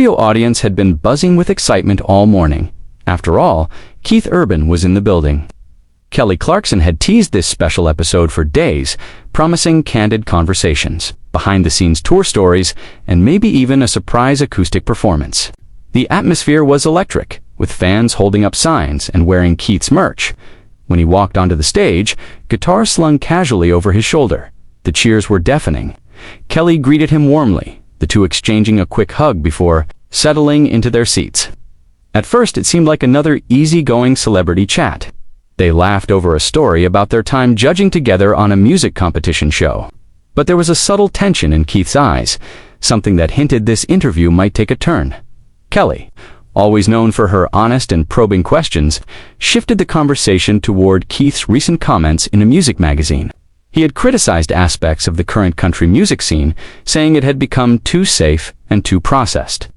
studio audience had been buzzing with excitement all morning. After all, Keith Urban was in the building. Kelly Clarkson had teased this special episode for days, promising candid conversations, behind-the-scenes tour stories, and maybe even a surprise acoustic performance. The atmosphere was electric, with fans holding up signs and wearing Keith's merch. When he walked onto the stage, guitar slung casually over his shoulder. The cheers were deafening. Kelly greeted him warmly, the two exchanging a quick hug before settling into their seats. At first, it seemed like another easygoing celebrity chat. They laughed over a story about their time judging together on a music competition show. But there was a subtle tension in Keith's eyes, something that hinted this interview might take a turn. Kelly, always known for her honest and probing questions, shifted the conversation toward Keith's recent comments in a music magazine. He had criticized aspects of the current country music scene, saying it had become too safe and too processed.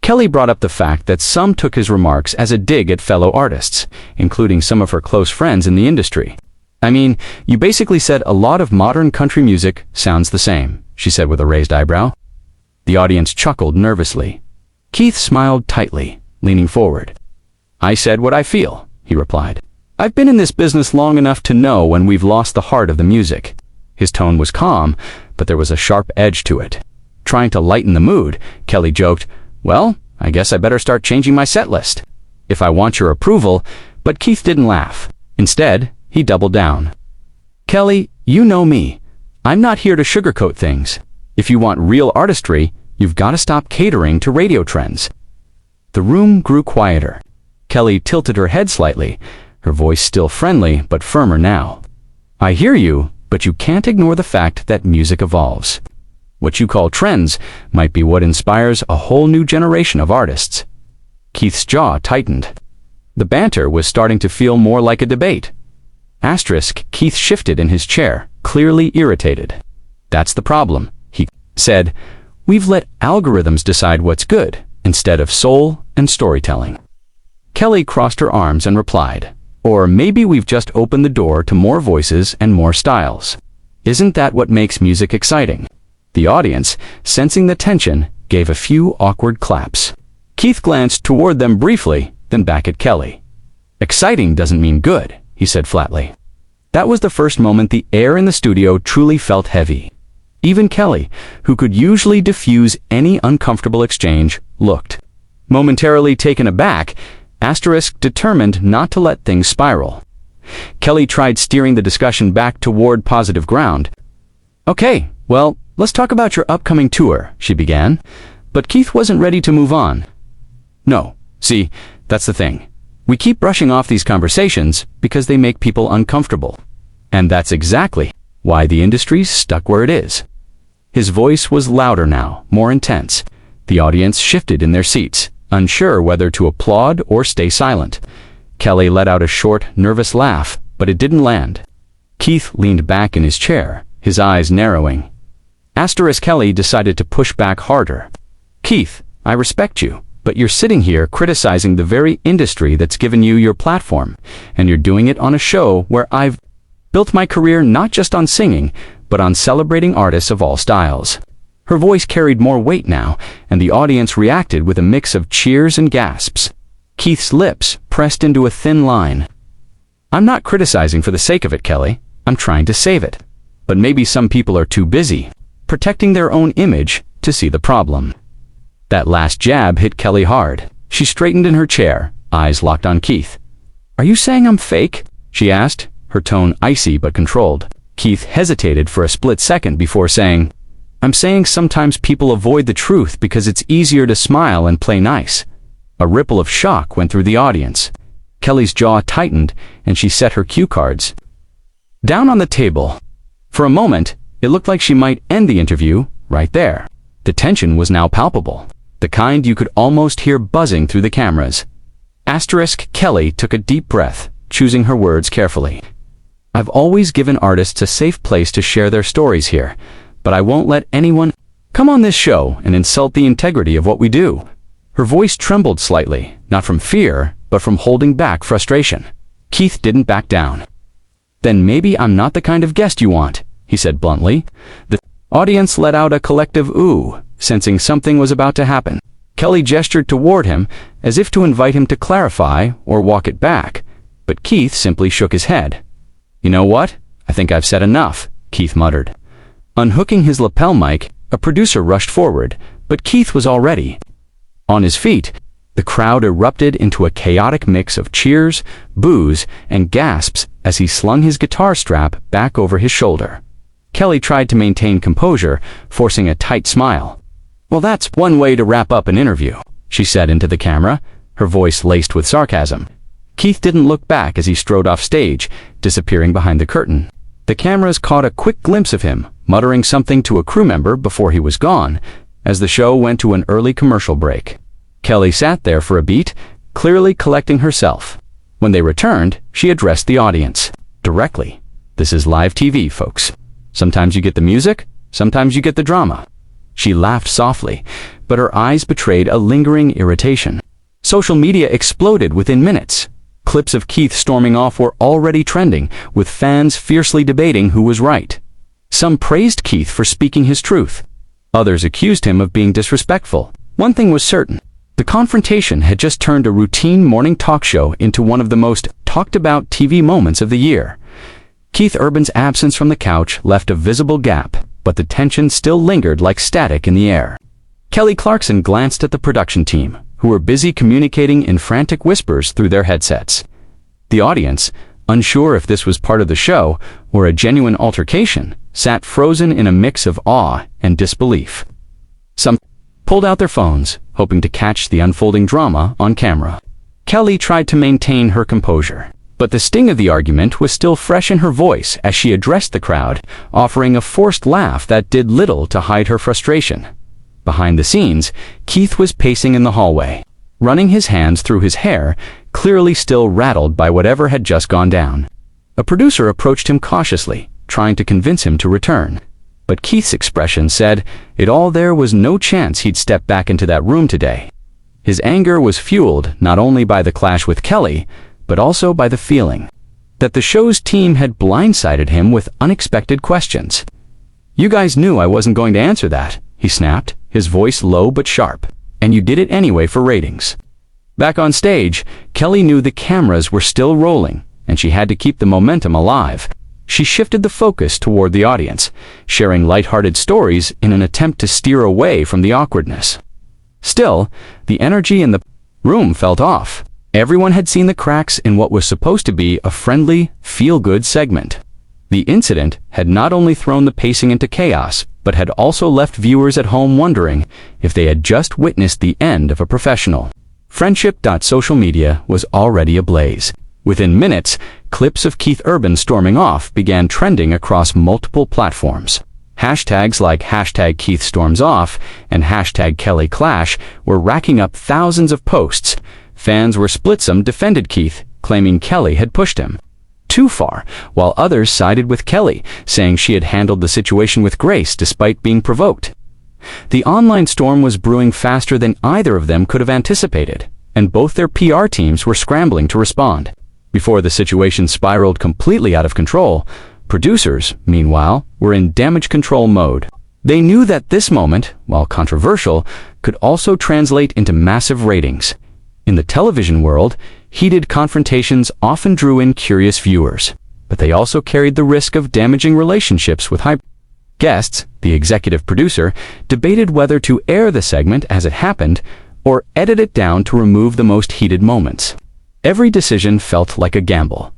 Kelly brought up the fact that some took his remarks as a dig at fellow artists, including some of her close friends in the industry. "I mean, you basically said a lot of modern country music sounds the same," she said with a raised eyebrow. The audience chuckled nervously. Keith smiled tightly, leaning forward. "I said what I feel," he replied. "I've been in this business long enough to know when we've lost the heart of the music." His tone was calm, but there was a sharp edge to it. Trying to lighten the mood, Kelly joked, "Well, I guess I better start changing my set list, if I want your approval," but Keith didn't laugh. Instead, he doubled down. "Kelly, you know me. I'm not here to sugarcoat things. If you want real artistry, you've got to stop catering to radio trends." The room grew quieter. Kelly tilted her head slightly, her voice still friendly but firmer now. "I hear you, but you can't ignore the fact that music evolves. What you call trends might be what inspires a whole new generation of artists." Keith's jaw tightened. The banter was starting to feel more like a debate. Keith shifted in his chair, clearly irritated. "That's the problem," he said. "We've let algorithms decide what's good, instead of soul and storytelling." Kelly crossed her arms and replied, "Or maybe we've just opened the door to more voices and more styles. Isn't that what makes music exciting?" The audience, sensing the tension, gave a few awkward claps. Keith glanced toward them briefly, then back at Kelly. "Exciting doesn't mean good," he said flatly. That was the first moment the air in the studio truly felt heavy. Even Kelly, who could usually diffuse any uncomfortable exchange, looked momentarily taken aback, determined not to let things spiral. Kelly tried steering the discussion back toward positive ground. "Okay, well, let's talk about your upcoming tour," she began, but Keith wasn't ready to move on. "No, see, that's the thing. We keep brushing off these conversations because they make people uncomfortable. And that's exactly why the industry's stuck where it is." His voice was louder now, more intense. The audience shifted in their seats, unsure whether to applaud or stay silent. Kelly let out a short, nervous laugh, but it didn't land. Keith leaned back in his chair, his eyes narrowing. Kelly decided to push back harder. "Keith, I respect you, but you're sitting here criticizing the very industry that's given you your platform, and you're doing it on a show where I've built my career not just on singing, but on celebrating artists of all styles." Her voice carried more weight now, and the audience reacted with a mix of cheers and gasps. Keith's lips pressed into a thin line. "I'm not criticizing for the sake of it, Kelly. I'm trying to save it. But maybe some people are too busy protecting their own image to see the problem." That last jab hit Kelly hard. She straightened in her chair, eyes locked on Keith. "Are you saying I'm fake?" she asked, her tone icy but controlled. Keith hesitated for a split second before saying, "I'm saying sometimes people avoid the truth because it's easier to smile and play nice." A ripple of shock went through the audience. Kelly's jaw tightened, and she set her cue cards down on the table. For a moment, it looked like she might end the interview right there. The tension was now palpable, the kind you could almost hear buzzing through the cameras. Kelly took a deep breath, choosing her words carefully. "I've always given artists a safe place to share their stories here, but I won't let anyone come on this show and insult the integrity of what we do." Her voice trembled slightly, not from fear, but from holding back frustration. Keith didn't back down. "Then maybe I'm not the kind of guest you want," he said bluntly. The audience let out a collective ooh, sensing something was about to happen. Kelly gestured toward him as if to invite him to clarify or walk it back, but Keith simply shook his head. "You know what? I think I've said enough," Keith muttered. Unhooking his lapel mic, a producer rushed forward, but Keith was already on his feet. The crowd erupted into a chaotic mix of cheers, boos, and gasps as he slung his guitar strap back over his shoulder. Kelly tried to maintain composure, forcing a tight smile. "Well, that's one way to wrap up an interview," she said into the camera, her voice laced with sarcasm. Keith didn't look back as he strode off stage, disappearing behind the curtain. The cameras caught a quick glimpse of him, muttering something to a crew member before he was gone, as the show went to an early commercial break. Kelly sat there for a beat, clearly collecting herself. When they returned, she addressed the audience directly. "This is live TV, folks. Sometimes you get the music, sometimes you get the drama." She laughed softly, but her eyes betrayed a lingering irritation. Social media exploded within minutes. Clips of Keith storming off were already trending, with fans fiercely debating who was right. Some praised Keith for speaking his truth. Others accused him of being disrespectful. One thing was certain: the Confrontation had just turned a routine morning talk show into one of the most talked-about TV moments of the year. Keith Urban's absence from the couch left a visible gap, but the tension still lingered like static in the air. Kelly Clarkson glanced at the production team, who were busy communicating in frantic whispers through their headsets. The audience, unsure if this was part of the show or a genuine altercation, sat frozen in a mix of awe and disbelief. Some pulled out their phones, hoping to catch the unfolding drama on camera. Kelly tried to maintain her composure, but the sting of the argument was still fresh in her voice as she addressed the crowd, offering a forced laugh that did little to hide her frustration. Behind the scenes, Keith was pacing in the hallway, running his hands through his hair, clearly still rattled by whatever had just gone down. A producer approached him cautiously, trying to convince him to return. But Keith's expression said there was no chance he'd step back into that room today. His anger was fueled not only by the clash with Kelly, but also by the feeling that the show's team had blindsided him with unexpected questions. "You guys knew I wasn't going to answer that," he snapped, his voice low but sharp, "and you did it anyway for ratings." Back on stage, Kelly knew the cameras were still rolling, and she had to keep the momentum alive. She shifted the focus toward the audience, sharing lighthearted stories in an attempt to steer away from the awkwardness. Still, the energy in the room felt off. Everyone had seen the cracks in what was supposed to be a friendly, feel-good segment. The incident had not only thrown the pacing into chaos, but had also left viewers at home wondering if they had just witnessed the end of a professional. Friendship.social media was already ablaze. Within minutes, clips of Keith Urban storming off began trending across multiple platforms. Hashtags like #KeithStormsOff and #KellyClash were racking up thousands of posts. Fans were split. Some defended Keith, claiming Kelly had pushed him too far, while others sided with Kelly, saying she had handled the situation with grace despite being provoked. The online storm was brewing faster than either of them could have anticipated, and both their PR teams were scrambling to respond. Before the situation spiraled completely out of control, producers, meanwhile, were in damage control mode. They knew that this moment, while controversial, could also translate into massive ratings. In the television world, heated confrontations often drew in curious viewers, but they also carried the risk of damaging relationships with high guests. The executive producer debated whether to air the segment as it happened or edit it down to remove the most heated moments. Every decision felt like a gamble.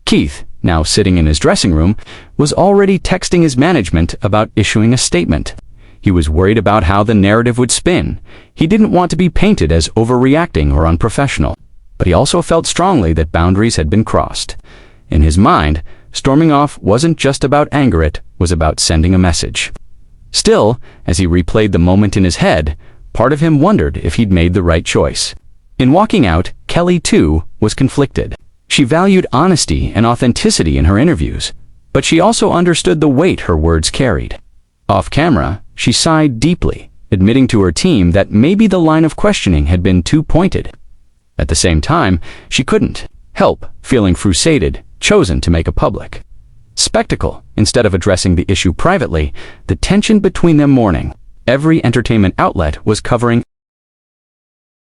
Keith, now sitting in his dressing room, was already texting his management about issuing a statement. He was worried about how the narrative would spin. He didn't want to be painted as overreacting or unprofessional, but he also felt strongly that boundaries had been crossed. In his mind, storming off wasn't just about anger, it was about sending a message. Still, as he replayed the moment in his head, part of him wondered if he'd made the right choice. In walking out, Kelly, too, was conflicted. She valued honesty and authenticity in her interviews, but she also understood the weight her words carried. Off camera, she sighed deeply, admitting to her team that maybe the line of questioning had been too pointed. At the same time, she couldn't help feeling frustrated, chosen to make a public spectacle instead of addressing the issue privately. The tension between them mourning. Every entertainment outlet was covering